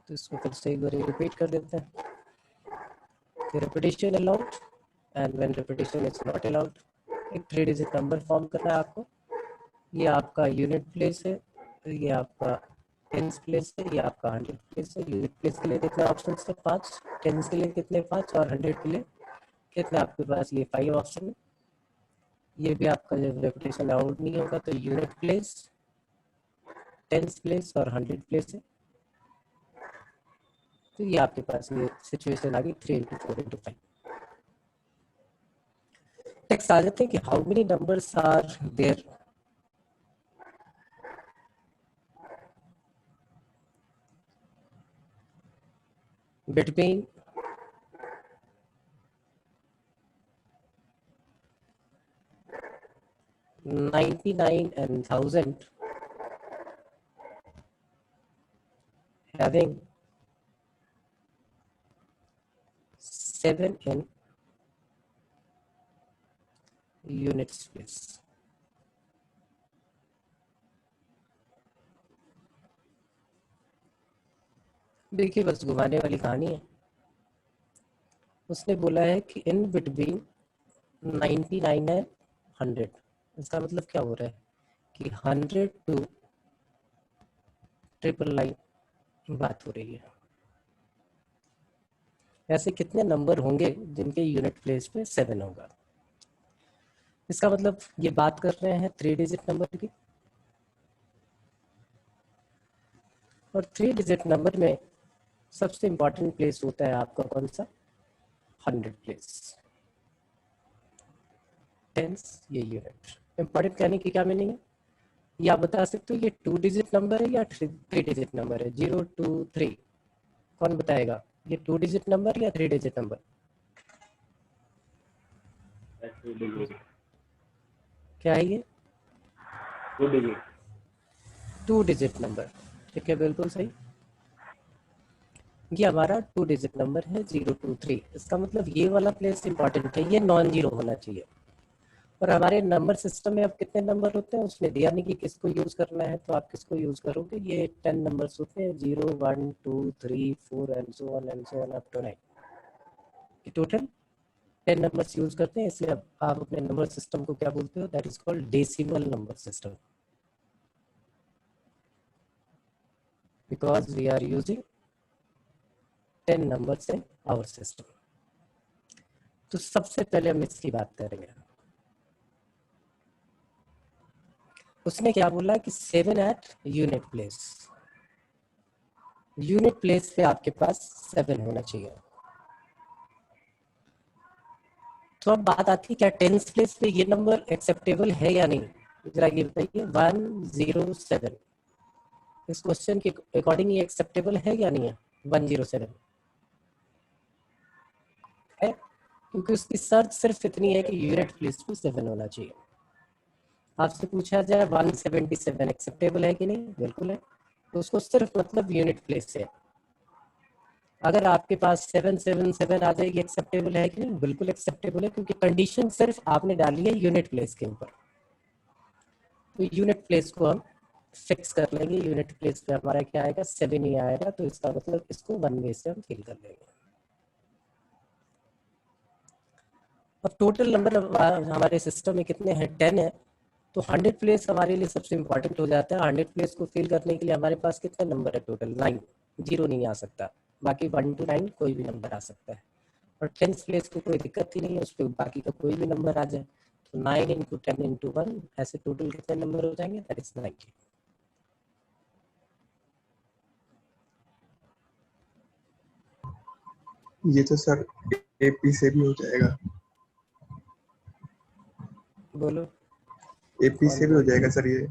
तो इसको फिर से एक बार रिपीट कर देते हैं कि repetition allowed and when repetition is not allowed। एक 3 डिजिट नंबर फॉर्म करना है आपको। ये आपका यूनिट प्लेस है, ये आपका टेंस प्लेस है, ये आपका 100 प्लेस है। यूनिट प्लेस के लिए कितने ऑप्शन है? 5। टेंस के लिए कितने? 5। और 100 के लिए कितने आपके पास? ये 5 ऑप्शन है। ये भी आपका जब रेपिटेशन आउट नहीं होगा तो यूनिट प्लेस, टेंस प्लेस और 100 प्लेस है। तो ये आपके पास ये सिचुएशन आ गई 3 इंटू 4 इंटू 5। टेक्स्ट आ जाते हैं कि how many numbers are there between 99 and 1000 having 7 in units place। देखिए बस घुमाने वाली कहानी है। उसने बोला है कि इन बिटवीन 99 एंड 100। इसका मतलब क्या हो रहा है कि 100 टू 999 बात हो रही है। ऐसे कितने नंबर होंगे जिनके यूनिट प्लेस पे 7 होगा? इसका मतलब ये बात कर रहे हैं 3 डिजिट नंबर की, और 3 डिजिट नंबर में सबसे इंपॉर्टेंट प्लेस होता है आपका कौन सा? 100 प्लेस। टेंस ये यूनिट। इंपॉर्टेंट कहने की क्या मीनिंग है? ये आप बता सकते हो ये 2 डिजिट नंबर है या 3 डिजिट नंबर है? 0 2 3 कौन बताएगा? ये 2 डिजिट नंबर या 3 डिजिट नंबर? क्या है ये? 2 डिजिट नंबर। ठीक है, बिल्कुल सही। ये हमारा 2 डिजिट नंबर है 023। इसका मतलब ये वाला प्लेस इंपॉर्टेंट है, ये नॉन जीरो होना चाहिए। और हमारे नंबर सिस्टम में अब कितने नंबर होते हैं उसने दिया नहीं कि किसको यूज करना है, तो आप किसको यूज करोगे? ये 10 नंबर्स होते हैं, 0 1 2 3 4 and so on up to 9। Total 10 numbers use करते हैं, इसलिए अब आप अपने नंबर सिस्टम को क्या बोलते हो? That is called decimal number system, because we are using 10 numbers in our system. तो सबसे पहले हम इसकी बात करेंगे। उसने क्या बोला कि 7 at unit place. Unit place पे आपके पास 7 होना चाहिए। तो अब बात आती है क्या टेंस प्लेस पे ये नंबर एक्सेप्टेबल है या नहीं? जरा ये बताइए। 107 इस क्वेश्चन के अकॉर्डिंग ये एक्सेप्टेबल है या नहीं है? 107 है, क्योंकि उसकी शर्त सिर्फ इतनी है कि यूनिट प्लेस पे 7 होना चाहिए। आपसे पूछा जाए 177 एक्सेप्टेबल है कि नहीं? बिल्कुल है। तो उसको सिर्फ मतलब यूनिट प्लेस से। अगर आपके पास 777 आ जाएगी, एक्सेप्टेबल है कि नहीं? बिल्कुल एक्सेप्टेबल है, क्योंकि कंडीशन सिर्फ आपने डाली है यूनिट प्लेस के ऊपर। तो यूनिट प्लेस को हम फिक्स कर लेंगे। यूनिट प्लेस पे हमारा क्या आएगा? 7 ही आएगा। तो इसका मतलब इसको 1 वे से हम फिल कर लेंगे। अब टोटल नंबर हमारे सिस्टम में कितने हैं? 10 है। तो 100 प्लेस हमारे लिए सबसे इंपॉर्टेंट हो जाता है। 100 प्लेस को फिल करने के लिए हमारे पास कितने नंबर है टोटल? 9। जीरो नहीं आ सकता, बाकी 1 to 9 कोई भी नंबर आ सकता है। और 10 प्लेस को कोई दिक्कत ही नहीं है, उस पर बाकी का कोई भी नंबर आ जाए। तो 9 इंटू 10 इंटू 1, ऐसे टोटल कितने नंबर हो जाएंगे? That is 90। ये तो सर एपी से भी हो जाएगा। बोलो एपी से भी हो जाएगा सर ये।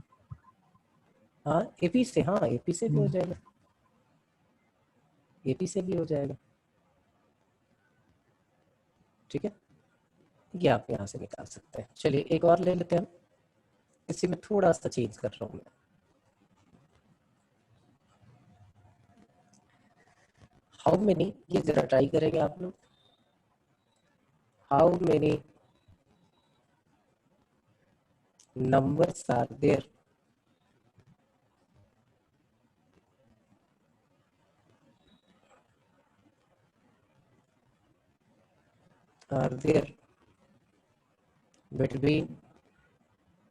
हाँ एपी से, हाँ एपी से भी हो जाएगा, एपी से भी हो जाएगा। ठीक है, ये आप यहाँ से निकाल सकते हैं। चलिए एक और ले लेते हैं हम, इसी में थोड़ा सा चेंज कर रहा हूँ मैं। हाउ मेनी, ये जरा ट्राई करेंगे आप लोग। How many numbers are there are there between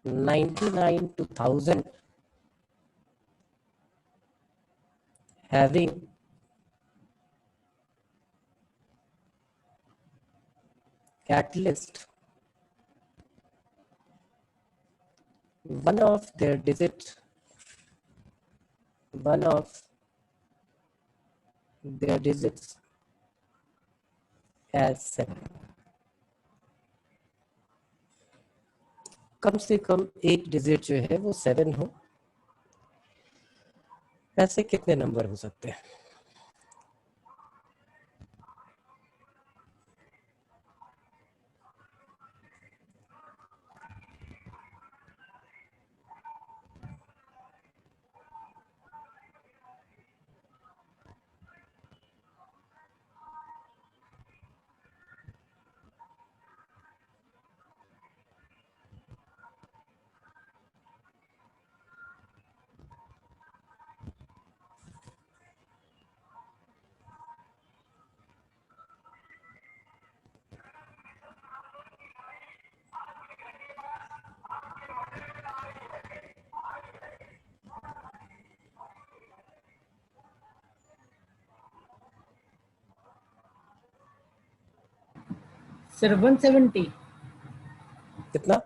99 to 1000 having at least one of their digits as 7. कम से कम एक डिजिट जो है वो 7 हो। ऐसे कितने नंबर हो सकते हैं? सर 170 कितना?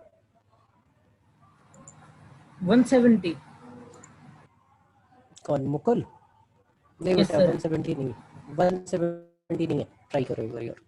170 कौन? मुकुल? नहीं Yes, बेटा, sir. 170 नहीं, 170 नहीं है। ट्राई करो एक बार और।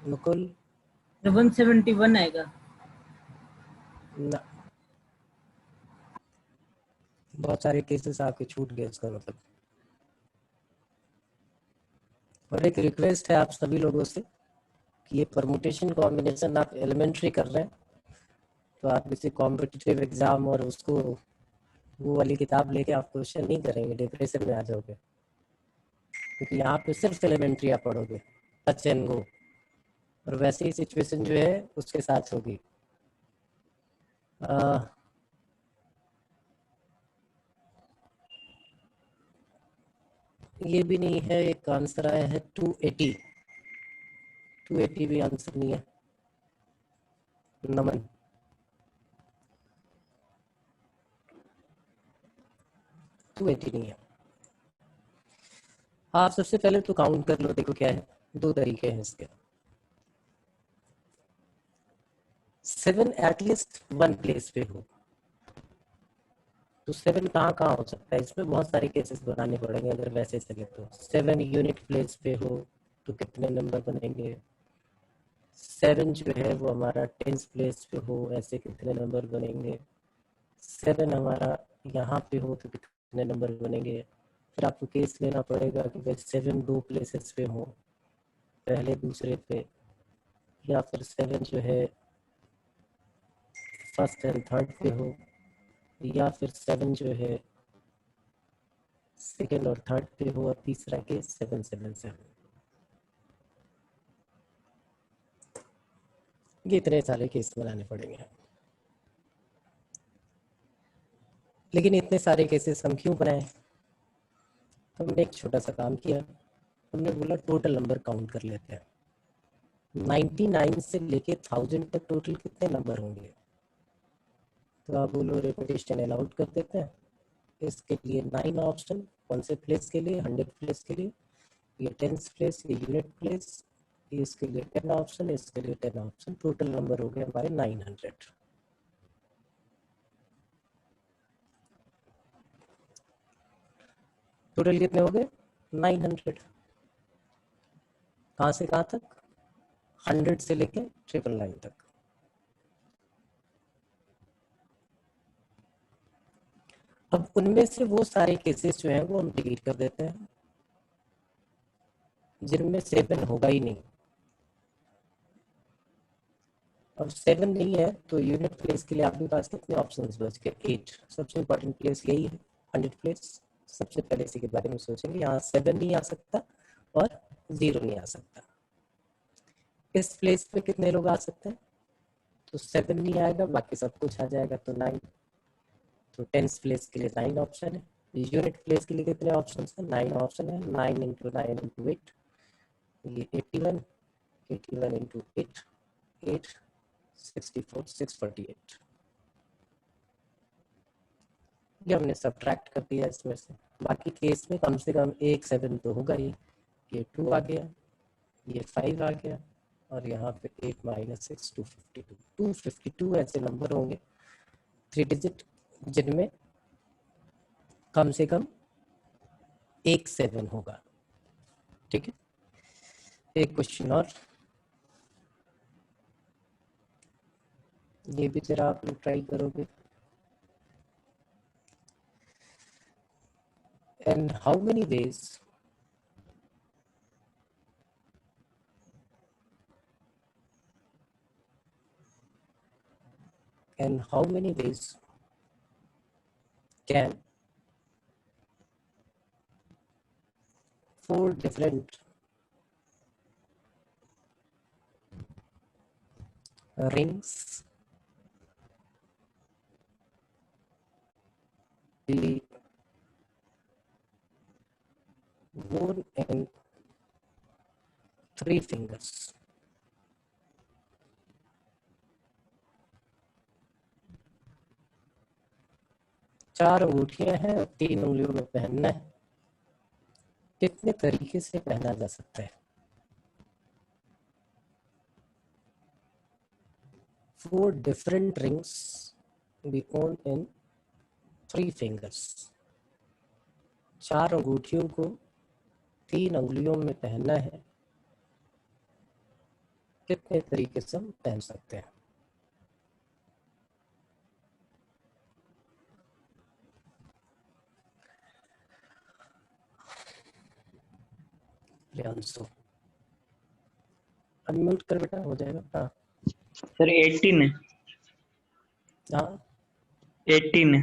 मुकुल? 171 आएगा। ना, बहुत सारे केसेस आपके छूट गए इसका मतलब। और एक रिक्वेस्ट है आप सभी लोगों से कि ये परमुटेशन कॉम्बिनेशन आप एलिमेंट्री कर रहे हैं तो आप किसी कॉम्पिटिटिव एग्जाम और उसको वो वाली किताब लेके आप क्वेश्चन नहीं करेंगे, डिप्रेशन में आ जाओगे, क्योंकि यहाँ पे सिर्फ एलिमेंट्री आप पढ़ोगे, टच एंड गो। और वैसे ही सिचुएशन जो है उसके साथ होगी। ये भी नहीं है। एक आंसर आया है 280। 280 भी आंसर नहीं है। नमन? टू 80 नहीं है। आप सबसे पहले तो काउंट कर लो, देखो क्या है। दो तरीके हैं इसके। 7 एटलीस्ट वन प्लेस पे हो तो 7 कहाँ कहाँ हो सकता है? इसमें बहुत सारे केसेस बनाने पड़ेंगे अगर वैसे चले तो। 7 यूनिट प्लेस पे हो तो कितने नंबर बनेंगे? 7 जो है वो हमारा टेंस प्लेस पे हो, ऐसे कितने नंबर बनेंगे? 7 हमारा यहाँ पे हो तो कितने नंबर बनेंगे? फिर आपको केस लेना पड़ेगा कि भाई 7 दो प्लेसेस पे हो, पहले दूसरे पे, या फिर 7 जो है फर्स्ट एंड थर्ड पे हो, या फिर 7 जो है सेकेंड और थर्ड पे हो, और तीसरा केस 777। ये इतने सारे केस बनाने पड़ेंगे। लेकिन इतने सारे केसेस हम क्यों बनाए? तो हमने एक छोटा सा काम किया। हमने बोला टोटल नंबर काउंट कर लेते हैं। 99 से लेके 1000 तक टोटल कितने नंबर होंगे? तो आप बोलो रेपिटेशन अलाउड कर देते हैं। इसके लिए 9 ऑप्शन। कौन से प्लेस के लिए? 100 प्लेस के लिए। ये टेंस प्लेस, ये यूनिट प्लेस, इसके लिए 10 ऑप्शन, इसके लिए 10 ऑप्शन। टोटल नंबर हो गए हमारे 900। टोटल कितने हो गए 900। कहां से कहां तक 100 से लेके 999 तक। अब उनमें से वो सारे केसेस जो हैं वो हम डिलीट कर देते हैं जिनमें 7 होगा ही नहीं। अब 7 नहीं है तो यूनिट प्लेस के लिए आपके पास कितने ऑप्शंस बच गए 8। सबसे इंपॉर्टेंट प्लेस यही है 100 प्लेस। सबसे पहले इसी के बारे में सोचेंगे। यहाँ 7 नहीं आ सकता और 0 नहीं आ सकता। इस प्लेस पे कितने लोग आ सकते हैं तो 7 नहीं आएगा, बाकी सब कुछ आ जाएगा तो 9। तो 10th प्लेस के लिए 9 ऑप्शन है। यूनिट प्लेस के लिए कितने ऑप्शन है 9 ऑप्शन है। 9 इंटू 9 इंटू 8 ये 81, 81 इंटू 8 8 64 648। ये हमने सब्ट्रैक्ट कर दिया इसमें से। बाकी केस में कम से कम एक 7 तो होगा ही। ये 2 आ गया, ये 5 आ गया और यहाँ पे 8 माइनस 6 252। 252 ऐसे नंबर होंगे 3 डिजिट जिनमें कम से कम एक 7 होगा। ठीक है, एक क्वेश्चन और, ये भी जरा आप लोग ट्राई करोगे। And how many ways can 4 different rings be worn in 3 fingers? चार अंगूठियां हैं और 3 उंगलियों में पहनना है। कितने तरीके से पहना जा सकता है? 4 different rings be worn in 3 fingers। 4 अंगूठियों को 3 उंगलियों में पहनना है। कितने तरीके से हम पहन सकते हैं? प्रियांशु अनम्यूट कर बेटा, हो जाएगा। हाँ सर 18 है। हाँ 18 है।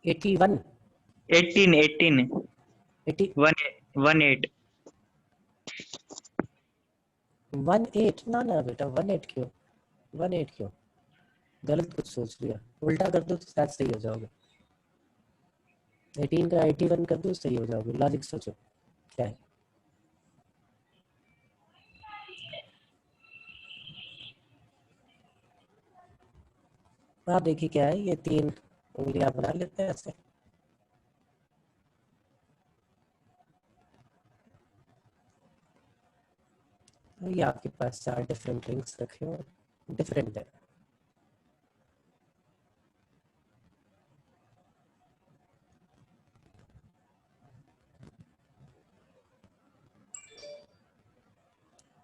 81 18 18 80 18 18 ना बेटा 18 क्यों? 18 क्यों? गलत कुछ सोच लिया। उल्टा कर दो तो शायद सही हो जाओगे। 18 का 81 कर दो सही हो जाओगे। लॉजिक सोचो क्या है। आप देखिए क्या है, ये 3 उंगलियां बना लेते हैं ऐसे। ये आपके पास 4 डिफरेंट रिंग्स रखे हुए, डिफरेंट है।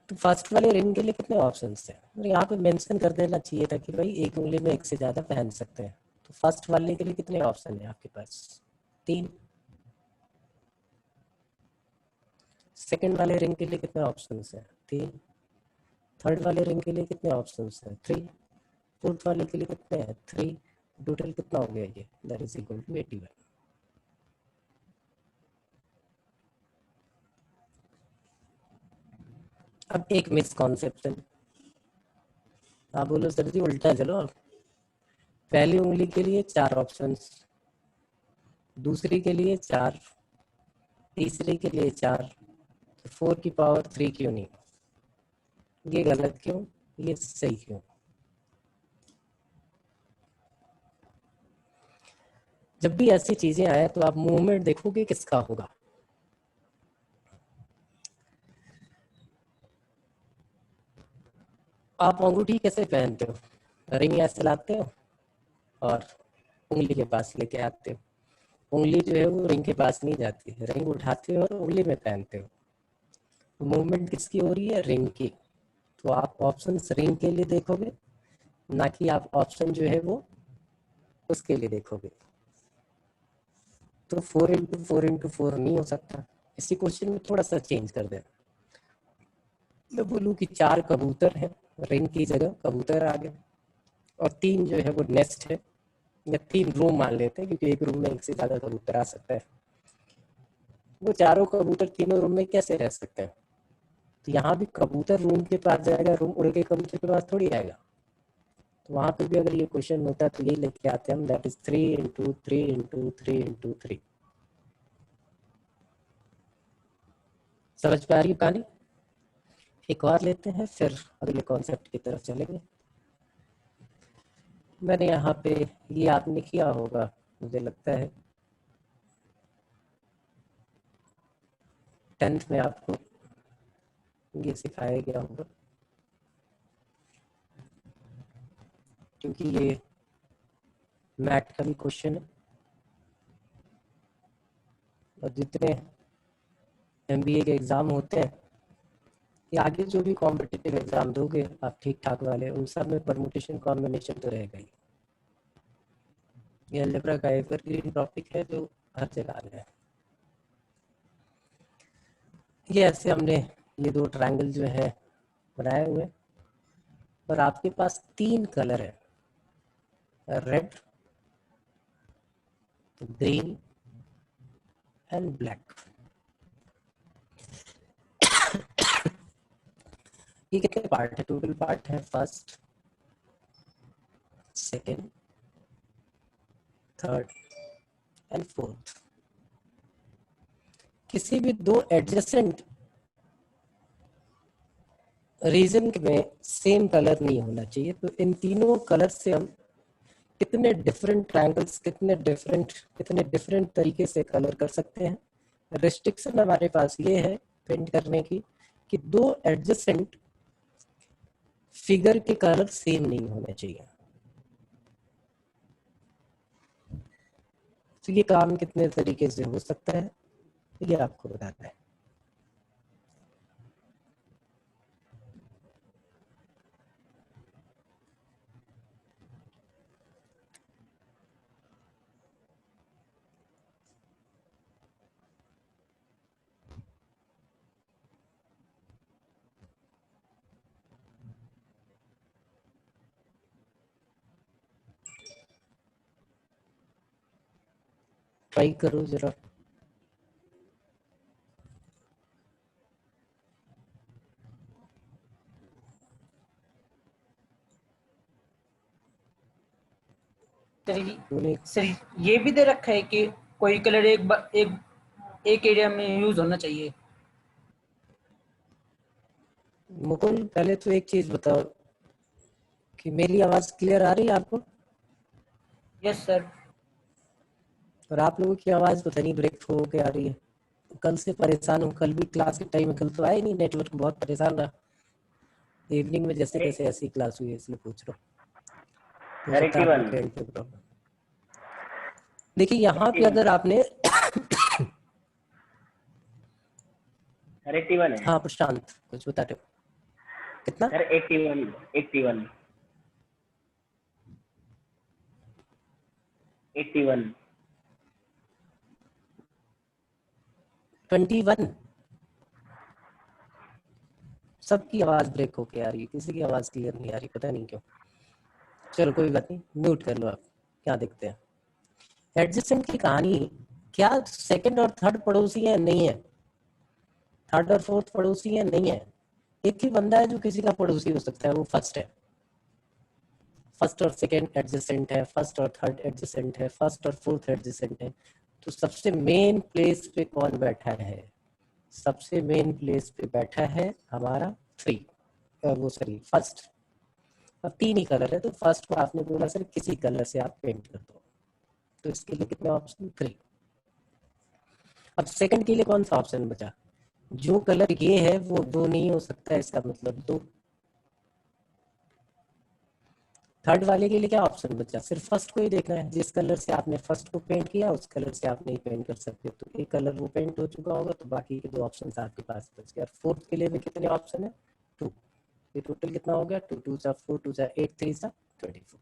तो फर्स्ट वाले रिंग के लिए कितने ऑप्शंस थे? और यहाँ पे मेंशन कर देना चाहिए था कि भाई एक उंगली में एक से ज्यादा पहन सकते हैं। तो फर्स्ट वाले के लिए कितने ऑप्शन है आपके पास? 3। सेकंड वाले रिंग के लिए कितने ऑप्शंस है? 3। थर्ड वाले रिंग के लिए कितने ऑप्शंस है? 3। फोर्थ वाले के लिए कितने हैं? 3। टोटल कितना हो गया ये? That is equal to 81। अब एक मिसकॉन्सेप्शन, आप बोलो सर जी उल्टा चलो। पहली उंगली के लिए 4 ऑप्शंस, दूसरी के लिए 4, तीसरी के लिए 4, तो 4 की पावर 3 क्यों नहीं? ये गलत क्यों, ये सही क्यों? जब भी ऐसी चीजें आए तो आप मूवमेंट देखोगे किसका होगा। आप अंगूठी कैसे पहनते हो? रिंग ऐसे लाते हो और उंगली के पास लेके आते हो। उंगली जो है वो रिंग के पास नहीं जाती, रिंग उठाते हो और उंगली में पहनते हो। तो मूवमेंट किसकी हो रही है? रिंग की। तो आप ऑप्शन रिंग के लिए देखोगे, ना कि आप ऑप्शन जो है वो उसके लिए देखोगे। तो 4x4x4 नहीं हो सकता। इसी क्वेश्चन में थोड़ा सा चेंज कर देना, मैं बोलूँ कि 4 कबूतर हैं, रिंग की जगह कबूतर आ गए, और 3 जो है वो नेस्ट है, या 3 रूम मान लेते हैं क्योंकि एक रूम में एक से ज़्यादा कबूतर आ सकता है। वो चारों कबूतर तीनों रूम में कैसे रह सकते हैं? तो यहाँ भी कबूतर रूम के पास जाएगा, रूम उड़ के कबूतर के पास थोड़ी आएगा। तो वहाँ पे भी अगर ये क्वेश्चन होता है तो यही लेके आते हैं हम, दैट इज 3 × 3 × 3 × 3। समझ में आ रही कहानी? एक और लेते हैं फिर अगले कॉन्सेप्ट की तरफ चलेंगे। मैंने यहाँ पे ये आपने किया होगा मुझे लगता है, 10th में आपको ये सिखाया गया होगा, क्योंकि ये मैथ का भी क्वेश्चन है। और जितने MBA के एग्ज़ाम होते हैं या आगे जो भी कॉम्पिटिटिव एग्ज़ाम दोगे आप ठीक ठाक वाले, उन सब में परमुटेशन कॉम्बिनेशन तो रहेगा ही। ये अलजेब्रा का एवरग्रीन टॉपिक है जो हर जगह आ है। ये ऐसे हमने ये 2 ट्रायंगल जो है बनाए हुए, और आपके पास 3 कलर है, रेड, ग्रीन एंड ब्लैक। ये कितने पार्ट है? टोटल पार्ट है first, second, third and fourth. किसी भी 2 एडजेसेंट रीजन में सेम कलर नहीं होना चाहिए। तो इन तीनों कलर से हम कितने डिफरेंट ट्रायंगल्स, कितने डिफरेंट तरीके से कलर कर सकते हैं। रेस्ट्रिक्शन हमारे पास ये है पेंट करने की कि 2 एडजेसेंट फिगर के कलर सेम नहीं होने चाहिए। तो ये काम कितने तरीके से हो सकता है ये आपको बताता है। ट्राई करो जरा। सर ये भी दे रखा है कि कोई कलर एक एरिया में यूज होना चाहिए। मुकुल पहले तो एक चीज बताओ कि मेरी आवाज क्लियर आ रही है आपको? Yes sir. और आप लोगों की आवाज पता नहीं ब्रेक हो के आ रही है। कल से परेशान हूँ, कल भी क्लास के टाइम में, कल तो आया नहीं, नेटवर्क बहुत परेशान रहा। इवनिंग में जैसे तैसे ऐसी क्लास हुई है इसलिए पूछ रहा हूँ। देखिए यहाँ पे अगर आपने सर 81 है। हाँ प्रशांत कुछ बता रहे हो? कितना? सर 81 81 81 21। सबकी आवाज ब्रेक होके आ रही है, किसी की आवाज क्लियर नहीं आ रही, पता नहीं क्यों। चलो कोई बात नहीं, म्यूट कर लो आप, क्या देखते हैं। एडजेसेंट की कहानी, क्या सेकंड और थर्ड पड़ोसी है? नहीं है। थर्ड और फोर्थ पड़ोसी है? नहीं है। एक ही बंदा है जो किसी का पड़ोसी हो सकता है, वो फर्स्ट है। फर्स्ट और सेकंड एडजेसेंट है, फर्स्ट और थर्ड एडजेसेंट है, फर्स्ट और फोर्थ एडजेसेंट है। तो सबसे मेन प्लेस पे कौन बैठा है? सबसे मेन प्लेस पे बैठा है हमारा 3, वो सॉरी फर्स्ट। अब 3 ही कलर है तो फर्स्ट को आपने बोला सर किसी कलर से आप पेंट कर दो, तो इसके लिए कितने ऑप्शन? 3। अब सेकंड के लिए कौन सा ऑप्शन बचा? जो कलर ये है वो 2 नहीं हो सकता, इसका मतलब 2। थर्ड वाले के लिए क्या ऑप्शन बचा, सिर्फ फर्स्ट को ही देखना है, जिस कलर से आपने फर्स्ट को पेंट किया उस कलर से आप नहीं पेंट कर सकते, तो एक कलर वो पेंट हो चुका होगा, तो बाकी के दो ऑप्शन आपके पास बच गए। और फोर्थ के लिए भी कितने ऑप्शन है, 2, ये टोटल कितना हो गया, 2 2 जा 4, 2 जा 8, 3 जा 24।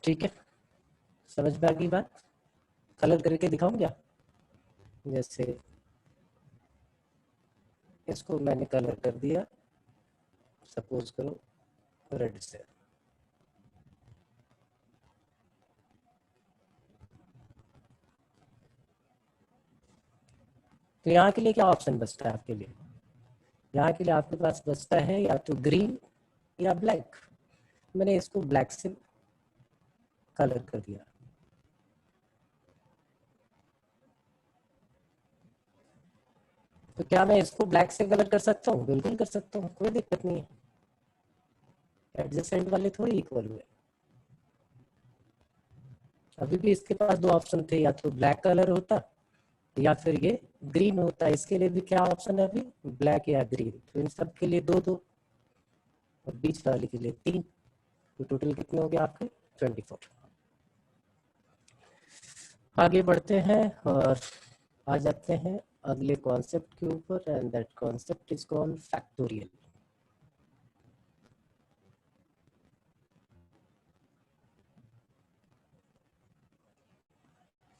ठीक है, समझ में आ गई बात। कलर करके दिखाऊं क्या, जैसे इसको मैंने कलर कर दिया, सपोज करो रेड से, तो यहाँ के लिए क्या ऑप्शन बचता है आपके लिए, यहाँ के लिए आपके पास बचता है या तो ग्रीन या ब्लैक। मैंने इसको ब्लैक से कलर कर दिया, तो क्या मैं इसको ब्लैक से कलर कर सकता हूँ, बिल्कुल कर सकता हूँ, कोई दिक्कत नहीं है, एडजेसेंट वाले थोड़ी इक्वल हुए। अभी भी इसके पास दो ऑप्शन थे, या तो ब्लैक कलर होता या फिर ये ग्रीन होता है। इसके लिए भी क्या ऑप्शन है अभी, ब्लैक या ग्रीन, तो इन सब के लिए 2 2 और बीच वाले के लिए 3, तो टोटल कितने हो गए आपके 24। आगे बढ़ते हैं और आ जाते हैं अगले कॉन्सेप्ट के ऊपर, and that concept is called factorial.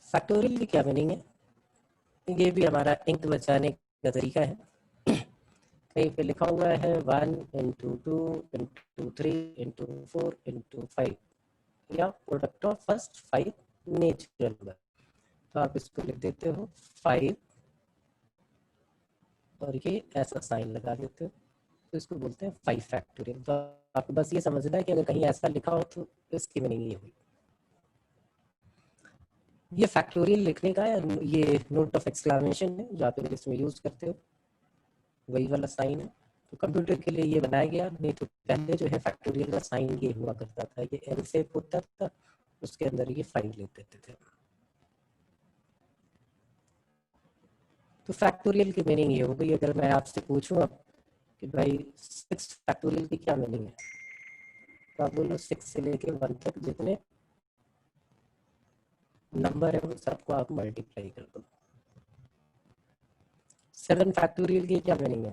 Factorial की क्या मीनिंग है, ये भी हमारा इंक बचाने का तरीका है। कहीं पे लिखा हुआ है 1 into 2 into 3 into 4 into 5 या product of first 5 natural number, तो आप इसको लिख देते हो 5 और ये ऐसा साइन लगा देते हो, तो इसको बोलते हैं 5 फैक्टोरियल। तो आपको बस ये समझना है कि अगर कहीं ऐसा लिखा हो तो इसकी मीनिंग ये हुई। ये फैक्टोरियल लिखने का है, ये नोट ऑफ एक्सक्लामेशन है जो आप इंग्लिश में यूज करते हो, वही वाला साइन है। तो कंप्यूटर के लिए ये बनाया गया, नहीं तो पहले जो है फैक्टोरियल का साइन ये हुआ करता था, ये एल शेप होता था, उसके अंदर ये 5 लिख देते थे। तो फैक्टोरियल की मीनिंग ये हो गई। अगर मैं आपसे पूछूं अब कि भाई 6 फैक्टोरियल की क्या मीनिंग है, तो आप बोलो 6 से लेके 1 तक जितने नंबर है वो सबको आप मल्टीप्लाई कर दो। 7 फैक्टोरियल की क्या मीनिंग है,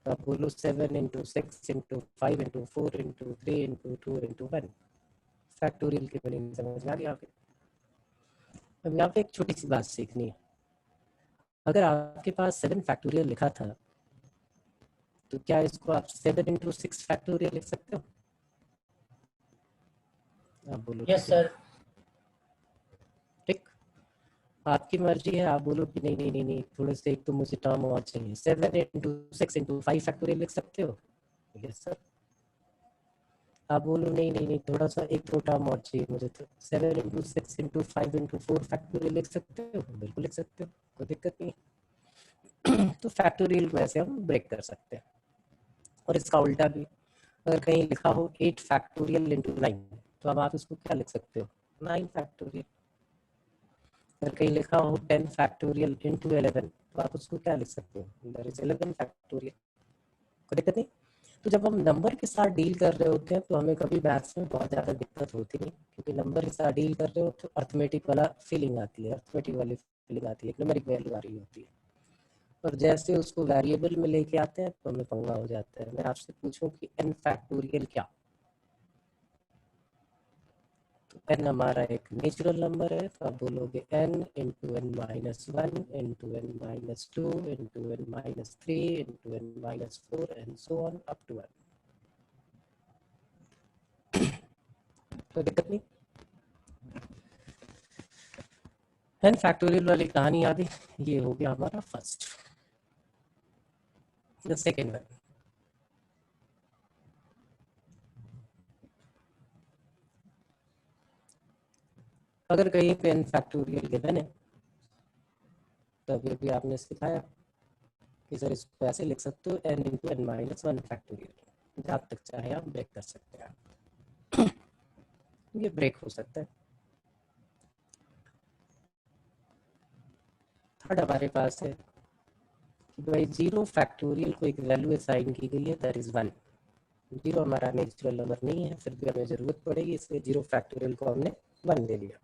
तो आप बोलो 7 into 6 into 5 into 4 into 3 into 2 into 1। Factorial की मीनिंग समझ में आ गया आपके। अब यहाँ पे एक छोटी सी बात सीखनी है, अगर आपके पास 7 फैक्टोरियल लिखा था, तो क्या इसको आप 7 into 6 फैक्टोरियल लिख सकते हो, आप बोलो यस सर। ठीक, आपकी मर्जी है, आप बोलो कि नहीं नहीं नहीं नहीं, थोड़े से एक तो मुझे टर्म और चाहिए, 7 into 6 into 5 फैक्टोरियल लिख सकते हो, यस सर। आप बोलो नहीं नहीं नहीं, थोड़ा सा एक तो टर्म और चाहिए मुझे, तो 7 into 6 into 5 into 4 फैक्टोरियल लिख सकते हो, बिल्कुल लिख सकते हो, कोई दिक्कत नहीं। तो फैक्टोरियल को ऐसे हम ब्रेक कर सकते हैं। और इसका उल्टा भी, अगर कहीं लिखा हो 8 फैक्टोरियल इंटू 9, तो अब आप इसको क्या लिख सकते हो, 9 फैक्टोरियल। अगर कहीं लिखा हो 10 फैक्टोरियल इंटू 11, तो आप उसको क्या लिख सकते हो, दैट इज 11 फैक्टोरियल, कोई दिक्कत नहीं। तो जब हम नंबर के साथ डील कर रहे होते हैं तो हमें कभी मैथ्स में बहुत ज़्यादा दिक्कत होती नहीं, क्योंकि नंबर के साथ डील कर रहे हो तो अर्थमेटिक वाला फीलिंग आती है, अर्थमेटिक वाली फीलिंग आती है, न्यूमेरिक वैल्यू आ रही होती है। और जैसे उसको वेरिएबल में लेके आते हैं तो हमें पंगा हो जाता है। मैं आपसे पूछूं कि n फैक्टोरियल क्या, तो n हमारा एक नेचुरल नंबर है, तो आप बोलोगे n into n minus 1 into n minus 2 into n minus 3 into n minus 4 and so on up to 1। कोई दिक्कत नहीं। n फैक्टोरियल वाली कहानी आ गई, ये हो गया हमारा फर्स्ट। द सेकेंड वन, अगर कहीं पे n फैक्टोरियल गिवन है, तो अभी भी आपने सिखाया कि सर इसको ऐसे लिख सकते हो n into n minus 1 factorial, जहाँ तक चाहे आप ब्रेक कर सकते हैं। ये ब्रेक हो सकता है। थर्ड हमारे पास है कि भाई 0 फैक्टोरियल को एक वैल्यू असाइन की गई है, दैट इज 1। 0 हमारा नेचुरल नंबर नहीं है, फिर भी हमें जरूरत पड़ेगी, इसलिए 0 फैक्टोरियल को हमने 1 ले लिया।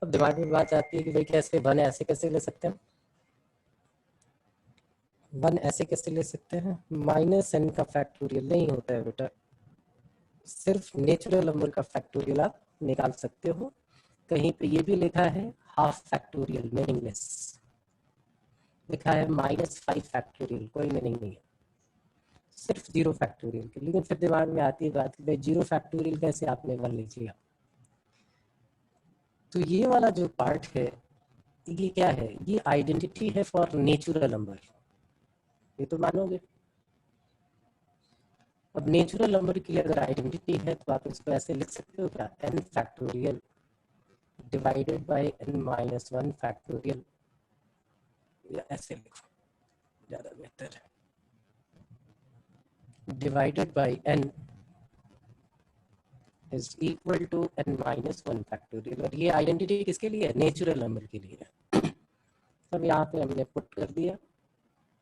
अब दिमाग में बात आती है कि भाई कैसे 1 ऐसे कैसे ले सकते हैं? 1 ऐसे कैसे ले सकते हैं? -n का फैक्टोरियल नहीं होता है बेटा, सिर्फ नेचुरल नंबर का फैक्टोरियल आप निकाल सकते हो। कहीं पे ये भी लिखा है हाफ फैक्टोरियल, मीनिंगलेस। लिखा है -5 फैक्टोरियल, कोई मीनिंग नहीं है, सिर्फ 0 फैक्टोरियल के। लेकिन फिर दिमाग में आती है बात कि भाई 0 फैक्टोरियल कैसे आपने 1 ले लिया? तो ये वाला जो पार्ट है ये क्या है? ये आइडेंटिटी है फॉर नेचुरल नंबर, ये तो मानोगे। अब नेचुरल नंबर की अगर आइडेंटिटी है तो आप इसको ऐसे लिख सकते हो क्या? n factorial divided by n-1 factorial, या ऐसे लिखो ज्यादा बेहतर है, divided by n is equal to n-1 factorial. और ये आइडेंटिटी किसके लिए है? नेचुरल नंबर के लिए। अब यहाँ पे हमने पुट कर दिया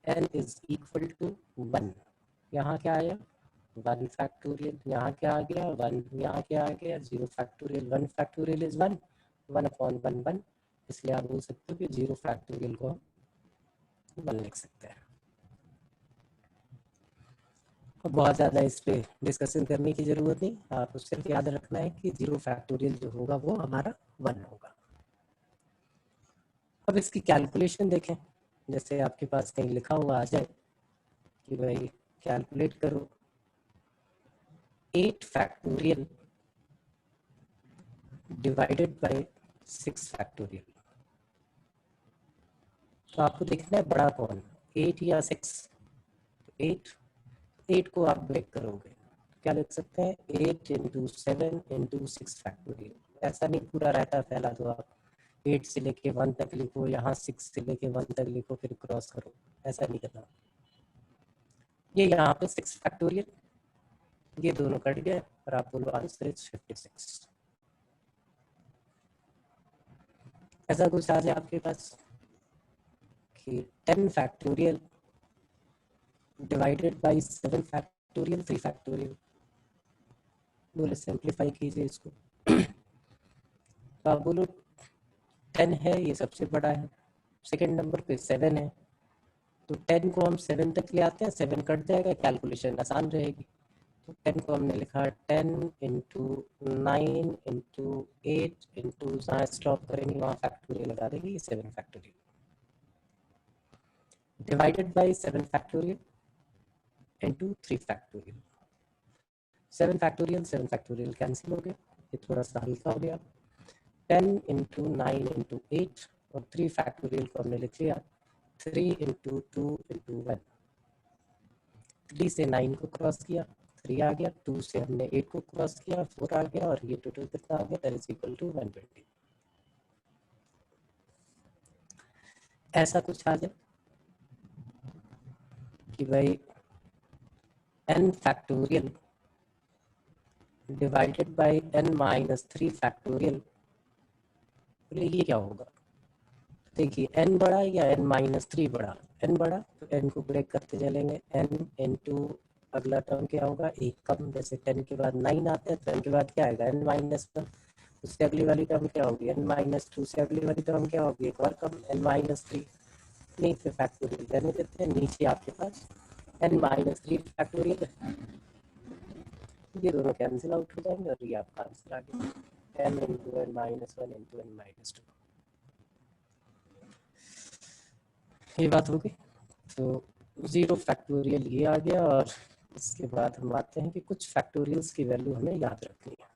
n इज इक्वल टू 1, यहाँ क्या आया? 1 फैक्टोरियल, यहाँ क्या आ गया? 1, यहाँ क्या आ गया? 0 फैक्टोरियल। 1 फैक्टोरियल इज 1, 1/1 1, इसलिए आप बोल सकते हो कि 0 फैक्टोरियल को हम 1 लिख सकते हैं। अब बहुत ज़्यादा इस पे डिस्कशन करने की ज़रूरत नहीं, आपको सिर्फ याद रखना है कि 0 फैक्टोरियल जो होगा वो हमारा 1 होगा। अब इसकी कैलकुलेशन देखें, जैसे आपके पास कहीं लिखा हुआ आ जाए कि भाई कैलकुलेट करो 8 फैक्टोरियल डिवाइडेड बाय 6 फैक्टोरियल, तो आपको देखना है बड़ा कौन, 8 या 6। 8 को आप ब्रेक करोगे क्या लिख सकते हैं? 8 इंटू 7 इंटू 6 फैक्टोरियल। ऐसा नहीं पूरा रहता, पहला तो आप 8 से लेके 1 तक लिखो, यहाँ 6 से लेके 1 तक लिखो, फिर क्रॉस करो, ऐसा नहीं करना। ये यहाँ पे 6 फैक्टोरियल, ये दोनों कट गए और आप बोलो आंसर इज 56। ऐसा कुछ आ जाए आपके पास कि 10 factorial divided bye 7 factorial 3 factorial, बोले सिंप्लीफाई कीजिए इसको। तो आप बोलो 10 है, ये सबसे बड़ा है, सेकंड नंबर पे 7 है, तो 10 को हम 7 तक ले आते हैं, 7 कट जाएगा, कैलकुलेशन आसान रहेगी। तो 10 को हमने लिखा 10 इंटू 9 इंटू 8 इंटू, जहाँ स्टॉप करेंगे वहाँ फैक्टोरियल लगा देंगे, ये 7 factorial divided bye 7 factorial into 3 factorial. 7 factorial cancel हो गए, ये थोड़ा सा हल्का हो गया। 10 इंटू 9 इंटू 8 और 3 फैक्टोरियल को हमने लिख लिया 3 इंटू 2 इंटू 1। 3 से 9 को क्रॉस किया, 3 आ गया, 2 से हमने 8 को क्रॉस किया, 4 आ गया, और ये टोटल कितना आ गया? That is equal to 120। ऐसा कुछ आ जाए कि भाई n factorial divided by n-3 factorial, ये क्या होगा? देखिए n बड़ा या n-3 बड़ा? n बड़ा तो n को ब्रेक करते चलेंगे, n इंटू अगला टर्म क्या होगा? एक कम, जैसे 10 के बाद 9 आता है, 10 के बाद क्या आएगा? n-1, उससे अगली वाली टर्म क्या होगी? n-2, से अगली वाली टर्म क्या होगी? एक और कम, n-3। नहीं, फिर फैक्टोरियल रहने देते हैं, नीचे आपके पास n-3 फैक्टोरियल, ये दोनों कैंसिल आउट हो जाएंगे और ये आपका आंसर आ गया n into n-1 into n-2। ये बात हो गई। तो 0 फैक्टोरियल ये आ गया, और इसके बाद हम आते हैं कि कुछ फैक्टोरियल्स की वैल्यू हमें याद रखनी है।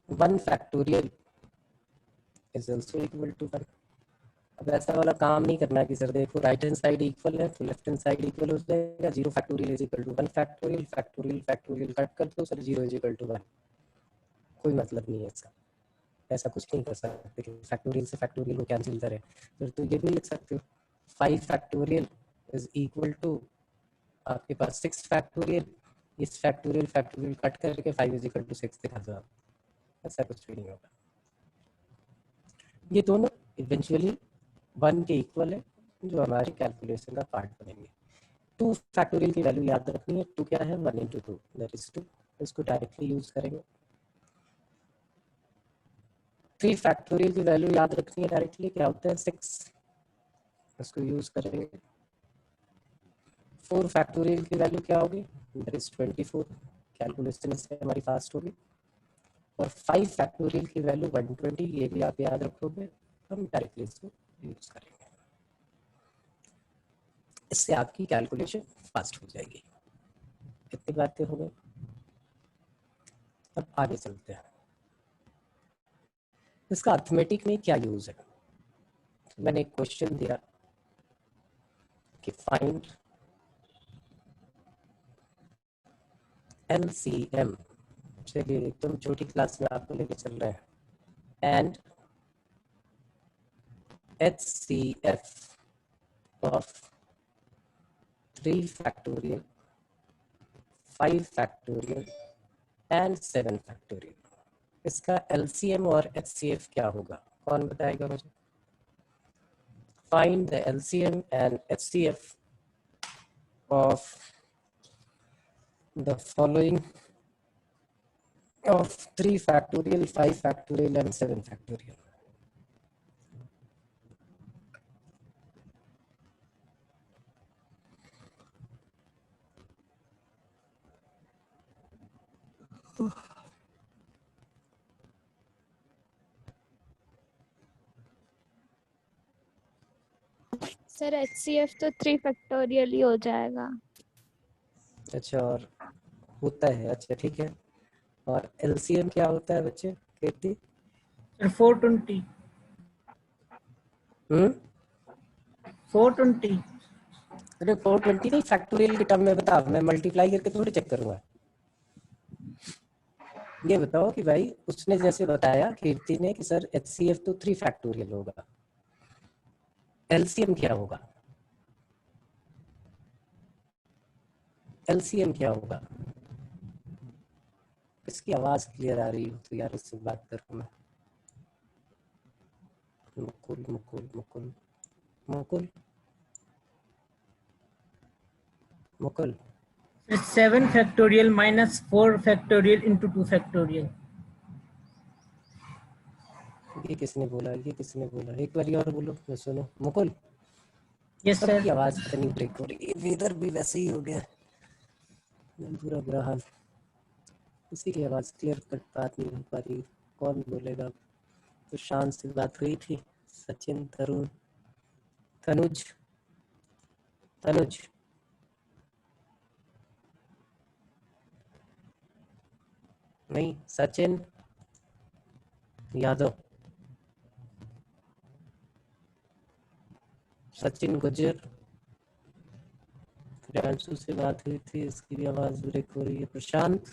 One factorial is also equal to 1। अब ऐसा वाला काम नहीं करना कि सर देखो राइट हैंड साइड इक्वल है तो लेफ्ट हैंड साइड इक्वल हो जाएगा, 0 factorial is equal to 1 factorial, factorial cut कर दो सर 0 इज इक्वल टू 1, कोई मतलब नहीं है इसका। ऐसा कुछ नहीं कर सकते कि फैक्टोरियल से फैक्टोरियल को कैंसिल करें। फिर तो ये भी लिख सकते हो 5 फैक्टोरियल इज इक्वल टू आपके पास 6 फैक्टोरियल, इस फैक्टोरियल कट करके 5 इज इक्वल टू 6 दिखा दो आप, ऐसा कुछ भी नहीं होगा। ये दोनों इवेंचुअली 1 के इक्वल है, जो हमारी कैलकुलेशन का पार्ट बनेंगे। 2 फैक्टोरियल की वैल्यू याद रखनी है, 2 क्या है 1 इंटू 2 दैट इज 2, इसको डायरेक्टली यूज करेंगे। 3 फैक्टोरियल की वैल्यू याद रखनी है डायरेक्टली, क्या होता है 6, इसको यूज करेंगे। 4 फैक्टोरियल की वैल्यू क्या होगी दैट इज 24, कैलकुलेशन इससे हमारी फास्ट होगी। और 5 फैक्टोरियल की वैल्यू 120, ये भी आप याद रखोगे, हम डायरेक्टली इसको यूज करेंगे, इससे आपकी कैलकुलेशन फास्ट हो जाएगी। कितनी बातें हो गई, अब आगे चलते हैं। इसका अर्थमेटिक में क्या यूज है, मैंने एक क्वेश्चन दिया कि फाइंड LCM, चलिए एकदम छोटी क्लास में आपको लेके चल रहे हैं, and HCF of 3 factorial, 5 factorial and 7 factorial। इसका LCM और HCF क्या होगा, कौन बताएगा मुझे? Find the LCM and HCF of the following of 3 factorial, 5 factorial and 7 factorial। Sir HCF तो 3 फैक्टोरियल ही हो जाएगा। अच्छा, और होता है, अच्छा ठीक है। और LCM क्या होता है बच्चे, कीर्ति? सर 420 420। अरे 420 नहीं, फैक्टोरियल के टर्म में बता, मैं मल्टीप्लाई करके थोड़ी चेक करूंगा। ये बताओ कि भाई उसने जैसे बताया कीर्ति ने कि सर HCF तो 3 फैक्टोरियल होगा, LCM क्या होगा? LCM क्या होगा? इसकी आवाज क्लियर आ रही हो तो यार इससे बात करूं मैं। Mukul Mukul Mukul Mukul Mukul 7 factorial minus 4 factorial into 2 factorial. ये किसने बोला, ये किसने बोला, एक बार और बोलो मैं सुनो। मुकुल, यस सबकी सर। आवाज पता नहीं ब्रेक हो रही है, वेदर भी वैसे ही हो गया, पूरा बुरा हाल, किसी की आवाज क्लियर कट बात नहीं हो पा रही। कौन बोलेगा? तो शान से बात हुई थी, सचिन, तरुण, तनुज, तनुज नहीं, सचिन यादव, सचिन गुज्जर, प्रियांशु से बात हुई थी, इसकी भी आवाज ब्रेक हो रही है। प्रशांत,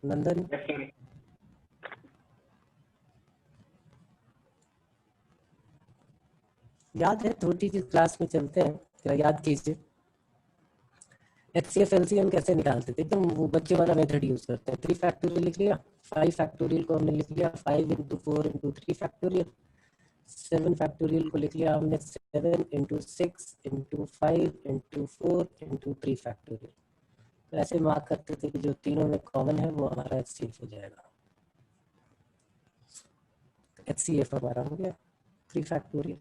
नंदन, याद है छोटी सी क्लास में चलते हैं, जरा याद कीजिए HCF LCM कैसे निकालते थे, एकदम वो बच्चे वाला मेथड यूज करते हैं। 3 फैक्टोरियल लिख लिया, 5 फैक्टोरियल को हमने लिख लिया 5 इंटू 4 इंटू 3 फैक्टोरियल, 7 फैक्टोरियल को लिख लिया हमने 7 into 6 into 5 into 4 into 3 factorial. तो ऐसे मार्क करते थे कि जो तीनों में कॉमन है वो हमारा HCF हो जाएगा। HCF हमारा हो गया 3 फैक्टोरियल।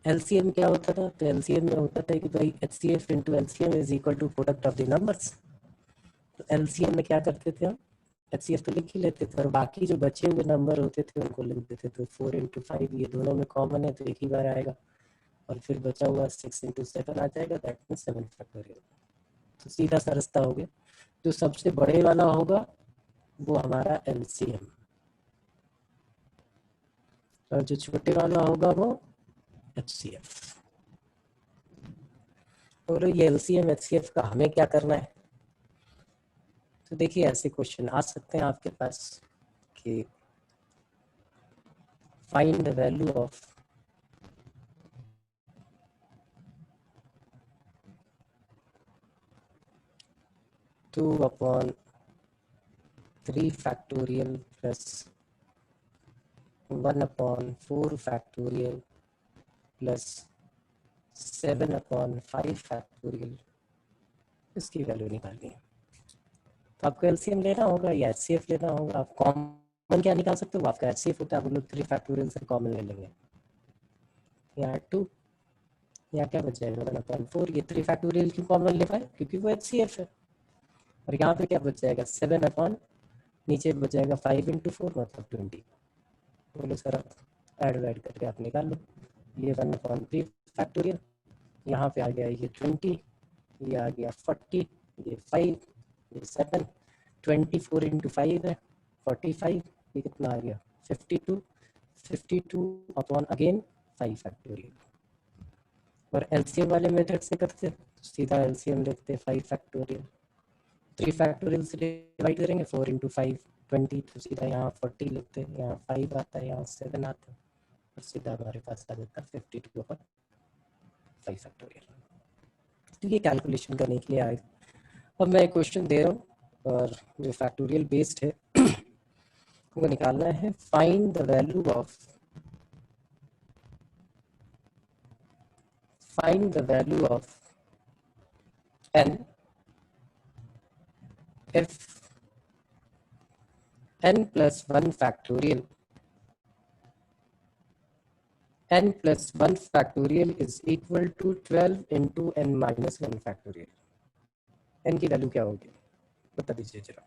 LCM क्या होता था? तो LCM में होता था कि भाई HCF into LCM is equal to product of the numbers. तो LCM में क्या करते थे हम, HCF तो लिख ही लेते थे और बाकी जो बचे हुए नंबर होते थे उनको लिख देते थे। 4 इंटू 5 ये दोनों में कॉमन है तो एक ही बार आएगा, और फिर बचा हुआ 6 इंटू 7 आ जाएगा, दैट मीन 7 फैक्टोरियल। तो सीधा सा रास्ता हो गया, जो सबसे बड़े वाला होगा वो हमारा LCM, और जो छोटे वाला होगा वो HCF। और ये LCM HCF का हमें क्या करना है? तो देखिए ऐसे क्वेश्चन आ सकते हैं आपके पास कि find the value of 2 upon 3 factorial plus 1 upon 4 factorial plus 7 upon 5 factorial, इसकी वैल्यू निकालनी है। तो आपको एलसीएम लेना होगा या एचसीएफ लेना होगा। आप कॉमन क्या निकाल सकते हो, आपका एचसीएफ होता है, आप लोग 3 फैक्टोरियल से कॉमन ले लेंगे। यहाँ 2 यहाँ क्या बच जाएगा 1 अपॉन 4, ये 3 फैक्टोरियल क्यों कॉमन ले पाए, क्योंकि वो एचसीएफ है। और यहाँ पे क्या बच जाएगा 7 अपॉन, नीचे बच जाएगा 5 इंटू 4 मतलब 20। बोलो सर आप ऐड वैड करके आप निकाल लो। ये 1 अपॉन 3 फैक्टोरियल, यहाँ पे आ गया ये 20, ये आ गया 40, ये 5, ये 7, 24 इंटू 5 है 45, ये कितना आ गया 52, 52 अपॉन अगेन 5 फैक्टोरियल। और एलसीएम वाले मेथड से करते सीधा एलसीएम लेते 5 फैक्टोरियल, 3 फैक्टोरियल से डिवाइड करेंगे 4 इंटू 5 20, तो सीधा यहाँ 40 लिखते हैं, यहाँ 5 आता है, यहाँ 7 आता है, और सीधा हमारे पास आ जाता है 52 अपॉन 5 फैक्टोरियल। तो ये कैलकुलेशन करने के लिए आए। अब मैं एक क्वेश्चन दे रहा हूँ और जो फैक्टोरियल बेस्ड है वो निकालना है। Find the value of n if n plus 1 factorial is equal to 12 into n minus 1 factorial। n की वैल्यू क्या होगी बता दीजिए जरा।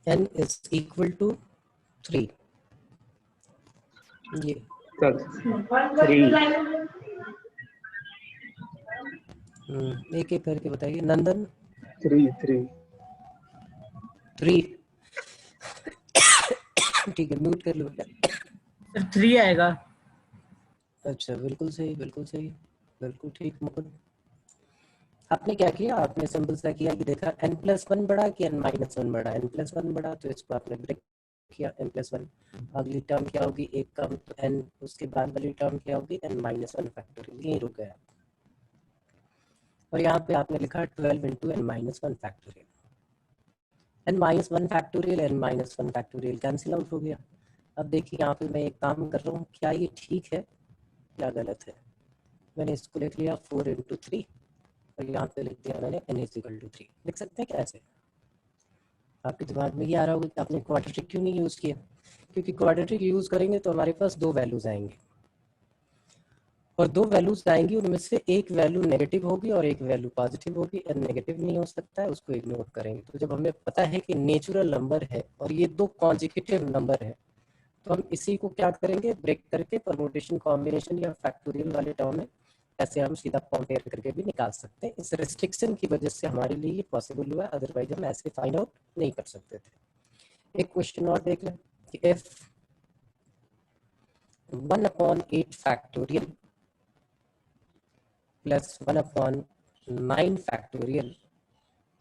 n is equal to 3। ये सर 3 एक एक करके बताइए। नंदन 3 3 3 ठीक है, म्यूट कर लो। सर 3 आएगा। अच्छा बिल्कुल सही, बिल्कुल सही, बिल्कुल ठीक। मुकुंद आपने क्या किया, आपने सिंपल सा किया कि देखा n+1 बड़ा कि n-1 बड़ा। n+1 बड़ा तो इसको आपने ब्रेक किया n+1। अगली टर्म क्या होगी, एक कम तो n, उसके बाद वाली टर्म क्या होगी n-1 फैक्टोरियल, यहीं रुक गया। और यहाँ पे आपने लिखा 12 into n-1 factorial. n-1 factorial n-1 factorial cancel out हो गया। अब देखिए यहाँ पे मैं एक काम कर रहा हूँ, क्या ये ठीक है क्या गलत है। मैंने इसको लिख लिया 4 इंटू 3 और यहाँ पे लिख दिया मैंने n इज इक्वल टू 3। लिख सकते हैं कैसे, आपके दिमाग में ये आ रहा होगा कि आपने क्वाड्रेटिक क्यों नहीं यूज़ किया, क्योंकि क्वाड्रेटिक यूज़ करेंगे तो हमारे पास 2 वैल्यूज आएंगे, और 2 वैल्यूज आएंगी, उनमें से एक वैल्यू नेगेटिव होगी और एक वैल्यू पॉजिटिव होगी। n नेगेटिव नहीं हो सकता है, उसको इग्नोर करेंगे। तो जब हमें पता है कि नेचुरल नंबर है और ये 2 कॉन्जिक्यूटिव नंबर है, तो हम इसी को क्या करेंगे, ब्रेक करके परमुटेशन कॉम्बिनेशन या फैक्टोरियल वाले टर्म में ऐसे हम सीधा कंपेयर करके भी निकाल सकते हैं। इस रेस्ट्रिक्शन की वजह से हमारे लिए ये पॉसिबल हुआ, अदरवाइज हम ऐसे फाइंड आउट नहीं कर सकते थे। एक क्वेश्चन और देख लें कि if 1/8 factorial plus 1/9 factorial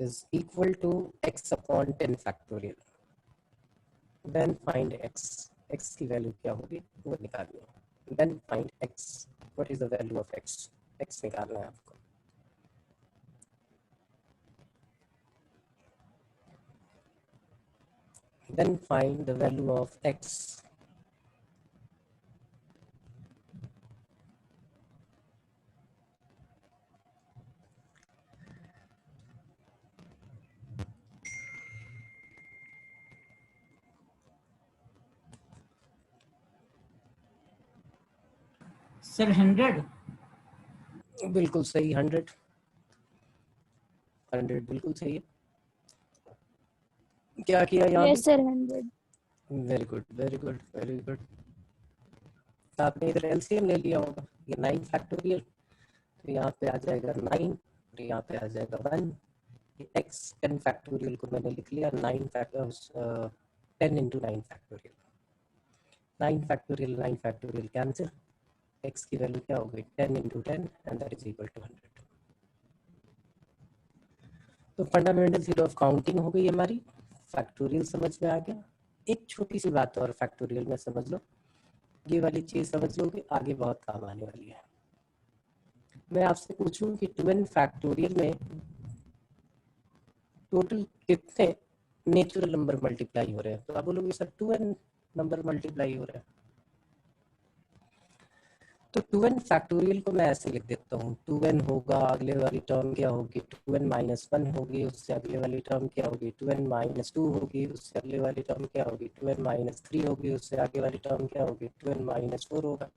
is equal to x upon 10 factorial, then find x। x की वैल्यू क्या होगी वो निकालनी है। then find x, what is the value of x? x निकालना है आपको। then find the value of x। Sir 100। बिल्कुल सही, 100 बिल्कुल सही है। क्या किया यहाँ Yes, sir, 100. पे? Very good very good very good. आपने इधर एलसीएम ले लिया होगा, ये 9 फैक्टोरियल, तो यहाँ पे आ जाएगा 9 और यहाँ पे आ जाएगा 1। x 10 फैक्टोरियल को मैंने लिख लिया 9 factorial 10 into 9 factorial. 9 factorial 9 factorial cancel, x की वैल्यू क्या हो गई 10 into 10 and that is equal to 100। तो फंडामेंटल थ्योरी ऑफ काउंटिंग हो गई हमारी, फैक्टोरियल समझ में आ गया। एक छोटी सी बात और फैक्टोरियल में समझ लो, ये वाली चीज समझ लोगे आगे बहुत काम आने वाली है। मैं आपसे पूछूं कि 2n फैक्टोरियल में टोटल कितने नेचुरल नंबर मल्टीप्लाई हो रहे हैं, तो आप बोलोगे सर 2n नंबर मल्टीप्लाई हो रहे हैं। तो 2n फैक्टोरियल को मैं ऐसे लिख देता हूँ, 2n होगा, अगले वाली टर्म क्या होगी 2n माइनस 1 होगी, उससे अगले वाली टर्म क्या होगी 2n माइनस 2 होगी, उससे अगले वाली टर्म क्या होगी 2n माइनस 3 होगी, उससे आगे वाली टर्म क्या होगी 2n माइनस 4 होगा,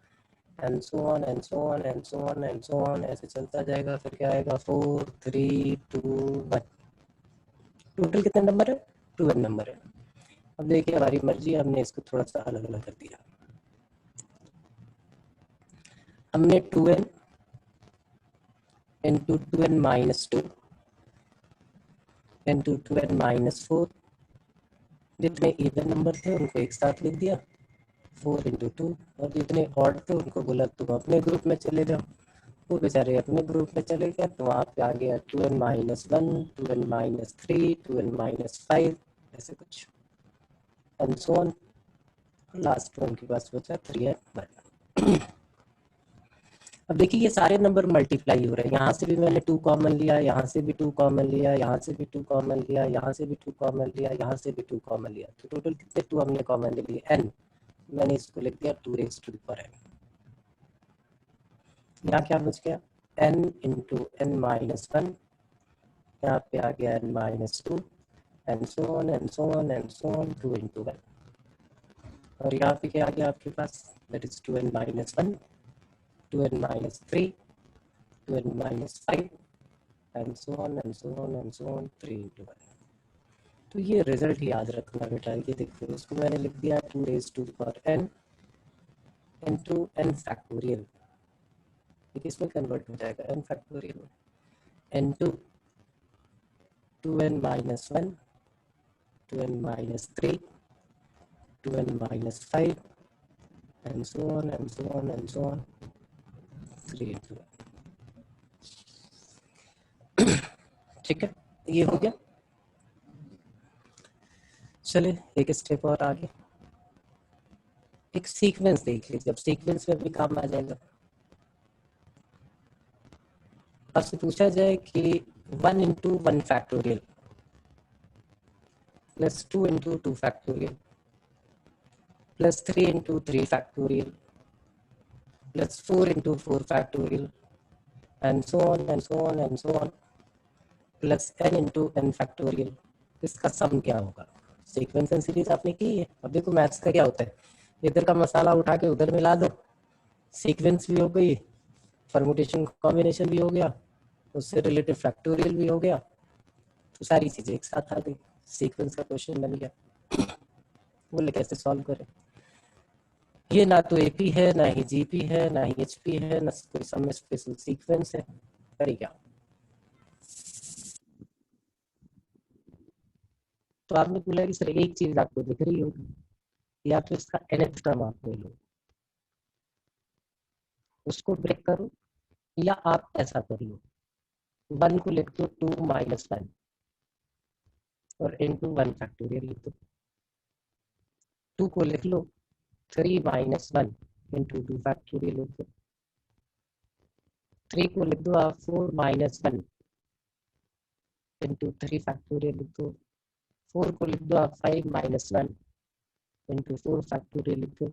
and so on and so on and so on and so on, ऐसे चलता जाएगा। फिर क्या आएगा 4 3 2 1। टोटल कितने नंबर है 2n नंबर है। अब देखिए हमारी मर्जी, हमने इसको थोड़ा सा अलग अलग कर दिया। हमने 2n into 2n minus 2 into 2n minus 4, जितने इवन नंबर थे उनको एक साथ लिख दिया 4 into 2, और जितने ऑड थे उनको बोला तुम अपने ग्रुप में चले जाओ, वो बेचारे अपने ग्रुप में चले गए, तो वहाँ पे आ गया 2n minus 1 2n minus 3 2n minus 5 ऐसे कुछ and so on. Last one के पास बचा 3 and 1। अब देखिए ये सारे नंबर मल्टीप्लाई हो रहे हैं, यहाँ से भी मैंने 2 कॉमन लिया, यहाँ से भी 2 कॉमन लिया, यहाँ से भी 2 कॉमन लिया, यहाँ से भी 2 कॉमन लिया, यहाँ से भी 2 कॉमन लिया, तो टोटल कितने 2 हमने कॉमन ले लिए n। मैंने इसको लिख दिया 2 raised to the power n। यहाँ क्या बच गया n into n minus 1, यहाँ पे आ गया n minus 2 and so on and so on and so on 2 into 1, और यहाँ पे क्या आ गया आपके पास that is 2n minus 1 2n minus 3 2n minus 5 and so on and so on and so on 3 into 1। तो ये रिजल्ट याद रखना बेटा, ये देखो इसको मैंने लिख दिया 2 raised to the power n into n factorial, ये किसमें कन्वर्ट हो जाएगा n फैक्टोरियल में, into 2n minus 1 2n minus 3 2n minus 5 and so on and so on and so on 3 into 1। ठीक है, ये हो गया। चले एक स्टेप और आगे, एक सीक्वेंस देख लीजिए, अब सीक्वेंस में भी काम आ जाएगा। आपसे पूछा जाए कि 1 into 1 factorial plus 2 into 2 factorial plus 3 into 3 factorial plus 4 into 4 factorial and so on and so on and so on plus n into n factorial, इसका सम क्या होगा। सीक्वेंस एंड सीरीज आपने की है। अब देखो मैथ्स का क्या होता है, इधर का मसाला उठा के उधर मिला दो, सीक्वेंस भी हो गई, परमुटेशन कॉम्बिनेशन भी हो गया, उससे रिलेटेड फैक्टोरियल भी हो गया, तो सारी चीजें एक साथ आ गई, सीक्वेंस का क्वेश्चन बन गया। बोले कैसे सॉल्व करें, ये ना तो एपी है ना ही जीपी है ना ही एचपी है ना कोई सम स्पेशल सीक्वेंस है, करें क्या। तो आपने बोला कि सर एक चीज आपको दिख रही होगी, या तो इसका nth टर्म आप ले लो उसको ब्रेक करो, या आप ऐसा कर लो 1 को लिख दो 2 minus 1 और into 1 फैक्टोरियल लिख दो, 2 को लिख लो 3 minus 1 into 2 फैक्टोरियल लिख दो, 3 को लिख दो आप 4 minus 1 into 3 फैक्टोरियल लिख दो, 4 को लिख दो आप 5 minus 1 into 4 फैक्टोरियल लिख दो,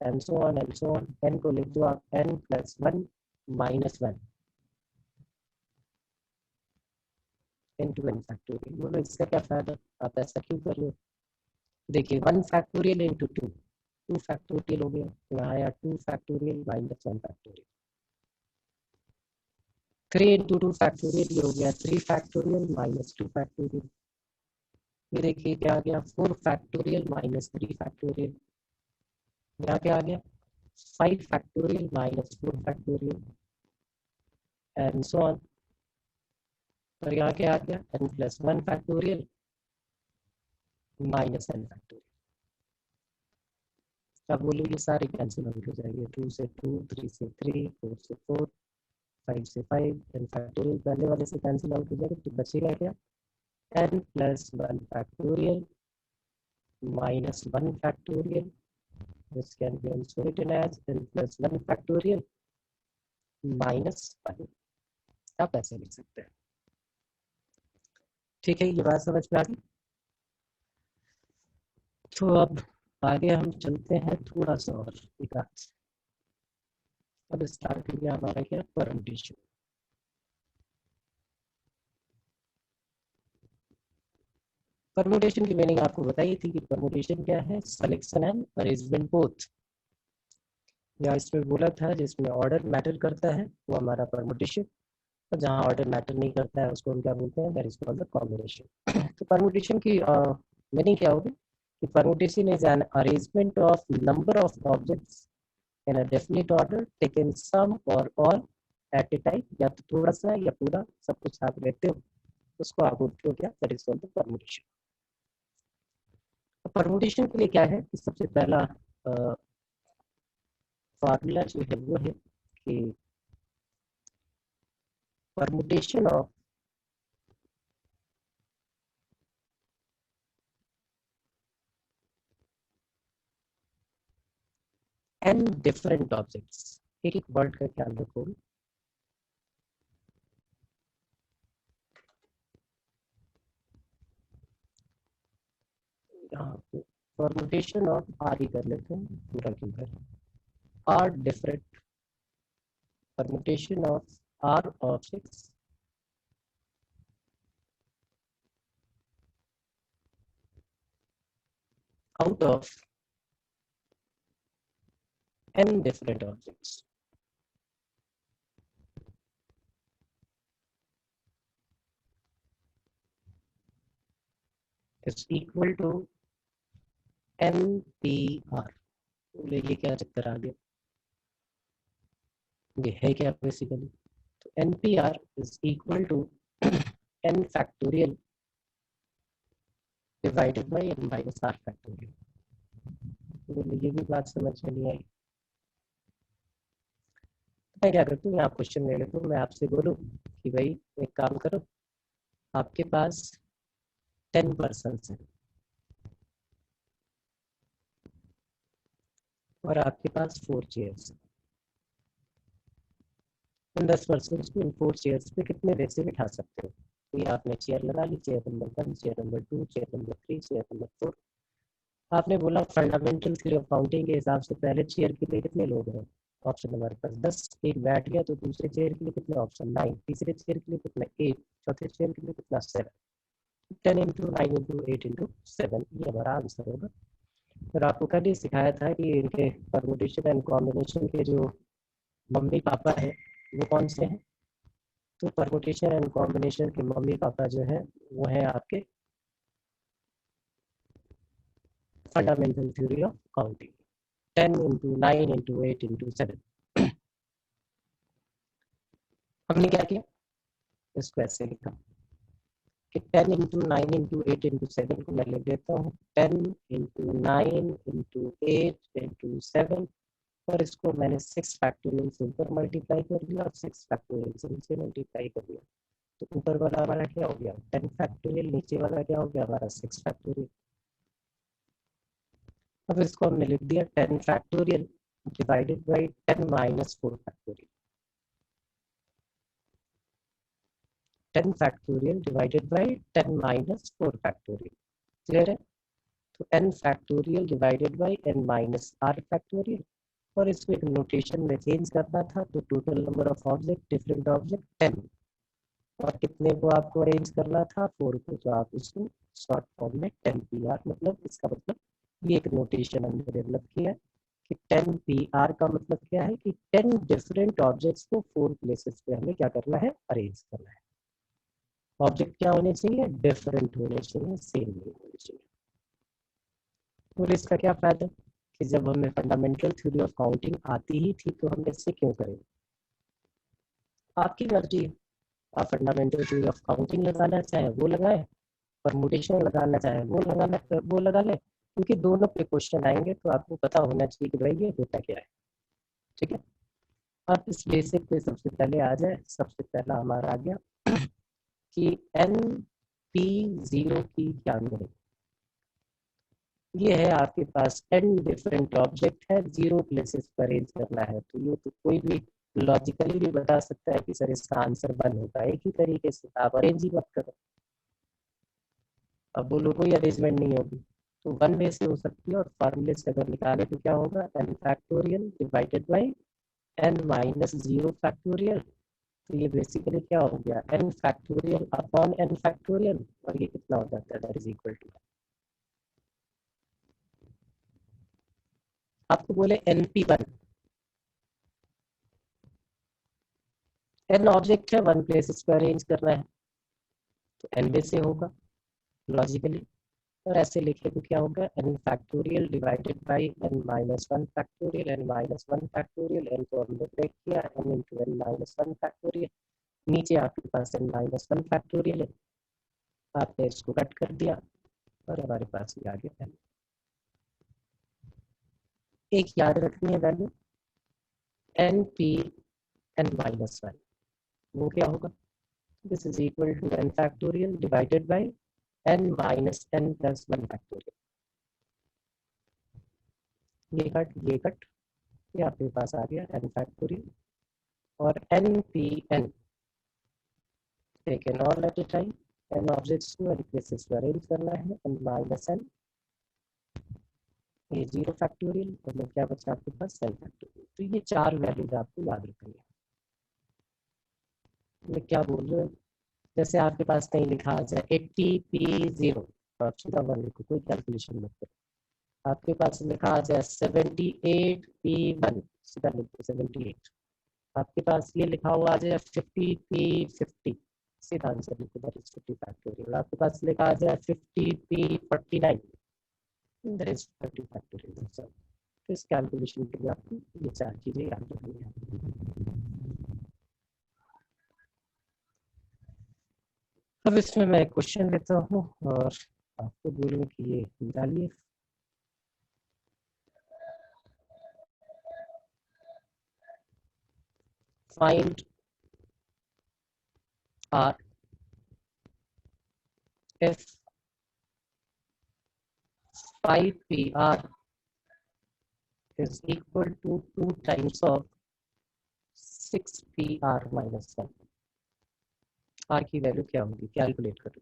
and so on and so on। n को लिख दो आप n plus 1 minus 1 into n factorial. बोलो इसका क्या फायदा, आप ऐसा क्यों कर रहे हो। देखिए 1 फैक्टोरियल into 2, 2 फैक्टोरियल हो गया, यहाँ आया 2 factorial minus 1 factorial. 3 into 2 factorial ये हो गया 3 फैक्टोरियल माइनस 2 फैक्टोरियल। ये देखिए क्या आ गया 4 फैक्टोरियल माइनस 3 फैक्टोरियल। यहाँ क्या आ गया 5 factorial minus 4 factorial and so on. और यहाँ क्या आ गया n plus 1 factorial minus n factorial. अब बोलो ये सारे कैंसिल आउट हो जाएंगे, 2 से 2, 3 से 3, 4 से 4, 5 से 5, n फैक्टोरियल पहले वाले से कैंसिल आउट हो जाएगा, तो बचेगा क्या n plus 1 factorial minus 1 factorial. This can be also written as n plus 1 factorial minus 1। आप ऐसे लिख सकते हैं। ठीक है, ये बात समझ में आ गई। तो अब आगे हम चलते हैं थोड़ा सा और विकास। अब स्टार्ट हो गया हमारा क्या परमुटेशन। परमुटेशन की मीनिंग आपको बताई थी कि परमुटेशन क्या है, सिलेक्शन एंड अरेंजमेंट बोथ। या इसमें बोला था जिसमें ऑर्डर मैटर करता है वो हमारा परमुटेशन, और जहाँ ऑर्डर मैटर नहीं करता है उसको हम क्या बोलते हैं, that is called the combination. तो परमुटेशन की मीनिंग क्या होगी कि permutation is an arrangement of number of objects in a definite order taken some और ऑल एट ए टाइम, या तो थोड़ा सा या पूरा सब कुछ आप लेते हो उसको आप बोलते हो क्या, that is called the permutation. Permutation के लिए क्या है कि सबसे पहला फार्मूला जो है वो है कि permutation of n different objects. एक एक वर्ड का ख्याल रखो। यहाँ पे परमुटेशन ऑफ आर ही कर लेते हैं पूरा क्यों कर, r different permutation of r objects out of n different objects is equal to NPR। बोले ये क्या चक्कर आ गया, ये है क्या बेसिकली, तो NPR is equal to n factorial divided by n minus r factorial। बोले ये भी बात समझ में नहीं आई। मैं क्या करता हूँ, मैं आप क्वेश्चन ले लेता हूँ, मैं आपसे बोलूँ कि भाई एक काम करो, आपके पास 10 पर्सन्स हैं और आपके पास 4 चेयर्स हैं। 10 पर्सन्स को इन 4 चेयर्स पे कितने देर से बिठा सकते हो, तो ये आपने चेयर लगा ली, chair number 1, chair number 2, chair number 3, chair number 4। आपने बोला फंडामेंटल थ्योरी ऑफ काउंटिंग के हिसाब से पहले चेयर के लिए कितने लोग हैं, ऑप्शन हमारे पास 10, एक बैठ गया, तो दूसरे चेयर के लिए कितने ऑप्शन 9, तीसरे चेयर के लिए कितना 8, चौथे चेयर के लिए कितना 7। 10 इंटू 9 इंटू 8 इंटू 7 ये हमारा आंसर होगा। फिर आपको कल ही सिखाया था कि इनके परमुटेशन एंड कॉम्बिनेशन के जो मम्मी पापा है वो कौन से हैं, तो परमुटेशन एंड कॉम्बिनेशन के मम्मी पापा जो है वो है आपके fundamental theory of counting, 10 into 9 into 8 into 7। हमने क्या किया, इसको ऐसे लिखा कि 10 इंटू 9 इंटू 8 इंटू 7 को मैं लिख देता हूँ 10 इंटू 9 इंटू 8 इंटू 7, और इसको मैंने 6 फैक्टोरियल से ऊपर मल्टीप्लाई कर दिया और 6 फैक्टोरियल से नीचे मल्टीप्लाई कर दिया, तो ऊपर वाला हमारा क्या हो गया 10 फैक्टोरियल, नीचे वाला क्या हो गया हमारा 6 फैक्टोरियल। अब इसको हमने लिख दिया 10 factorial divided by 10 minus 4 factorial, 10 factorial divided by 10 minus 4 factorial. Clear है, तो n factorial divided by n minus r factorial, और इसको एक नोटेशन में चेंज करना था, तो total number of object different object 10, और कितने को आपको अरेंज करना था 4 को, तो आप इसको शॉर्ट फॉर्म में 10PR, मतलब इसका मतलब ये एक नोटेशन हमने डेवलप किया कि 10PR का मतलब क्या है कि 10 डिफरेंट ऑब्जेक्ट्स को 4 प्लेसेस पे हमें क्या करना है, अरेंज करना है। ऑब्जेक्ट क्या होने चाहिए, डिफरेंट होने चाहिए, सेम नहीं होने चाहिए। और इसका क्या फायदा कि जब हमें फंडामेंटल थ्योरी ऑफ काउंटिंग आती ही थी तो हम इससे क्यों करें, आपकी मर्जी है। आप फंडामेंटल थ्योरी ऑफ काउंटिंग लगाना चाहे वो लगाए, परमुटेशन लगाना चाहे वो लगा ले, क्योंकि दोनों पे क्वेश्चन आएंगे तो आपको पता होना चाहिए कि भाई ये होता क्या है। ठीक है, आप इस बेसिक पे सबसे पहले आ जाए। सबसे पहला हमारा आ गया कि NP0 की क्या मीनिंग। ये है आपके पास 10 डिफरेंट ऑब्जेक्ट है, 0 प्लेसेस पर अरेंज करना है। तो ये तो कोई भी लॉजिकली भी बता सकता है कि सर इसका आंसर 1 होगा। एक ही तरीके से आप अरेंज ही मत करो। अब बोलो कोई अरेंजमेंट नहीं होगी तो 1 वे से हो सकती है। और फॉर्मूले से अगर निकाले तो क्या होगा, n factorial divided by n minus 0 factorial. तो ये बेसिकली क्या हो गया, n factorial upon n factorial. और ये कितना हो जाता है, दैट इज इक्वल टू, आपको बोले NP1, n ऑब्जेक्ट है, 1 प्लेस इसको अरेंज करना है तो n वे से होगा लॉजिकली। और ऐसे लिखे तो क्या होगा, n factorial divided by n minus 1 factorial. n minus 1 factorial, n को हमने ब्रेक किया, n into n minus 1 factorial. नीचे आपके पास n माइनस 1 फैक्टोरियल है, आपने इसको कट कर दिया और हमारे पास ये आ गया n। एक याद रखनी है वैल्यू, NP n माइनस 1, वो क्या होगा, this is equal to n factorial divided by n minus n plus 1 factorial. ये कट ये आपके पास आ गया n फैक्टोरियल। और NPn taken all at a time, n objects को n प्लेसेस पे अरेंज करना है, n माइनस n, ये 0 फैक्टोरियल, मतलब क्या बचा आपके पास n फैक्टोरियल। तो ये 4 वैल्यूज आपको याद रखनी है। मैं क्या बोल रहा हूँ, जैसे आपके पास कहीं लिखा आ जाए 80P0, आप सीधा 1 लिखो, कोई कैलकुलेशन मत करो। आपके पास लिखा आ जाए 78P1, सीधा लिखो 78। आपके पास ये लिखा हुआ आ जाए 50P50, सीधा आंसर लिखो, दैट इज 50 फैक्टोरियल। आपके पास लिखा आ जाए 50P49, दैट इज 50 फैक्टोरियल। तो इस कैलकुलेशन के लिए आपको ये 4 चीजें याद रखनी है। अब इसमें मैं क्वेश्चन लेता हूँ और आपको बोलूँ कि ये डालिए। Find R if 5PR is equal to 2 times of 6PR minus 1। R की वैल्यू क्या होगी, कैलकुलेट करो।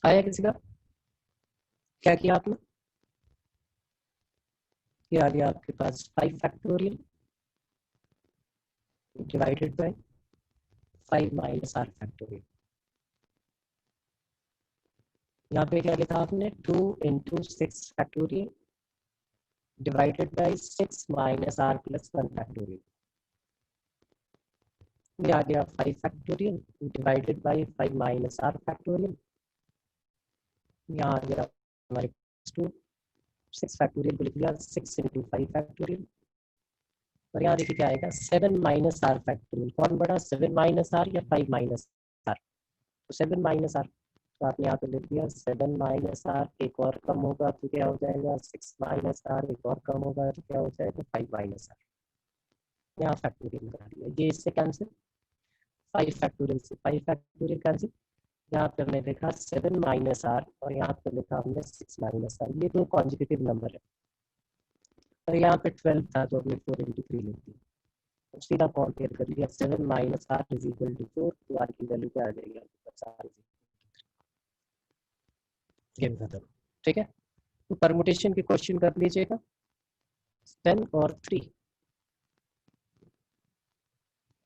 आया किसी का? क्या किया आपने? ये आ गया आपके पास 5 factorial divided by 5 minus r factorial. यहाँ पे क्या लिखा आपने? 2 into 6 factorial divided by 6 minus r plus 1 factorial. ये आ गया 5 factorial divided by 5 minus r factorial. यहाँ आ गया हमारे 6 फैक्टोरियल को लिख दिया 6 इंटू 5 फैक्टोरियल। और यहाँ देखिए क्या आएगा 7 माइनस आर फैक्टोरियल। कौन बड़ा, 7 माइनस आर या 5 माइनस आर? तो 7 माइनस आर, तो आपने यहाँ पे लिख दिया 7 माइनस आर, एक और कम होगा तो क्या हो जाएगा 6 माइनस आर, एक और कम होगा तो क्या हो जाएगा 5 माइनस आर। यहाँ फैक्टोरियल कर दिया, ये इससे कैंसिल, 5 फैक्टोरियल से 5 फैक्टोरियल कैंसिल। यहाँ पे हमने लिखा 7 माइनस आर और यहाँ पे लिखा हमने 6 माइनस आर, ये दो कॉन्जिक्यूटिव नंबर है। और यहाँ पे 12 था तो हमने 4 इंटू 3 लिख दिया, तो सीधा कंपेयर कर लिया 7 minus r is equal to 4, तो आर की वैल्यू क्या आ जाएगी आपके पास, आर इज गेम खत्म। ठीक है, तो परमुटेशन के क्वेश्चन कर लीजिएगा 10 और 3।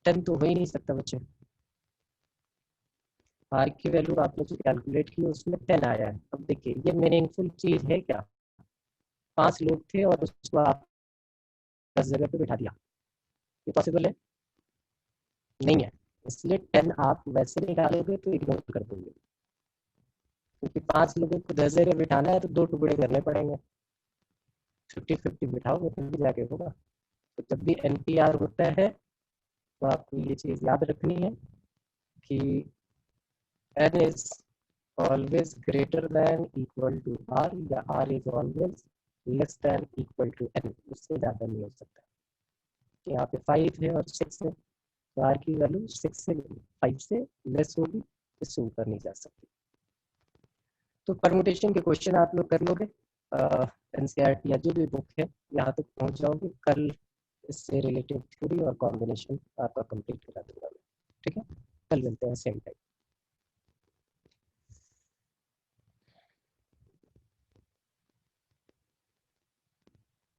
10 तो हो ही नहीं सकता बच्चे, आर की वैल्यू आपने जो कैलकुलेट की उसमें 10 आया है। अब देखिए ये मीनिंगफुल चीज है क्या, 5 लोग थे और उसको आप 10 जगह पे बिठा दिया, ये पॉसिबल है? नहीं है, इसलिए 10 आप वैसे निकालोगे तो इग्नोर कर दोगे, क्योंकि 5 लोगों को 10 जगह बिठाना है तो 2 टुकड़े करने पड़ेंगे, 50-50 बिठाओगे फिर भी जाके होगा। तो जब भी NPR होता है तो आपको ये चीज याद रखनी है कि n is always greater than equal to r या r is always less than equal to n, उससे ज्यादा नहीं हो सकता। यहाँ पे 5 है और 6 है, तो r की वैल्यू 5 से लेस होगी, इससे ऊपर नहीं जा सकती। तो परमुटेशन के क्वेश्चन आप लोग कर लोगे, NCERT या जो भी बुक है यहाँ तक पहुँच जाओगे। कल इससे रिलेटेड थ्योरी और कॉम्बिनेशन आपका कंप्लीट करा दूंगा। ठीक है, कल मिलते हैं सेम टाइम।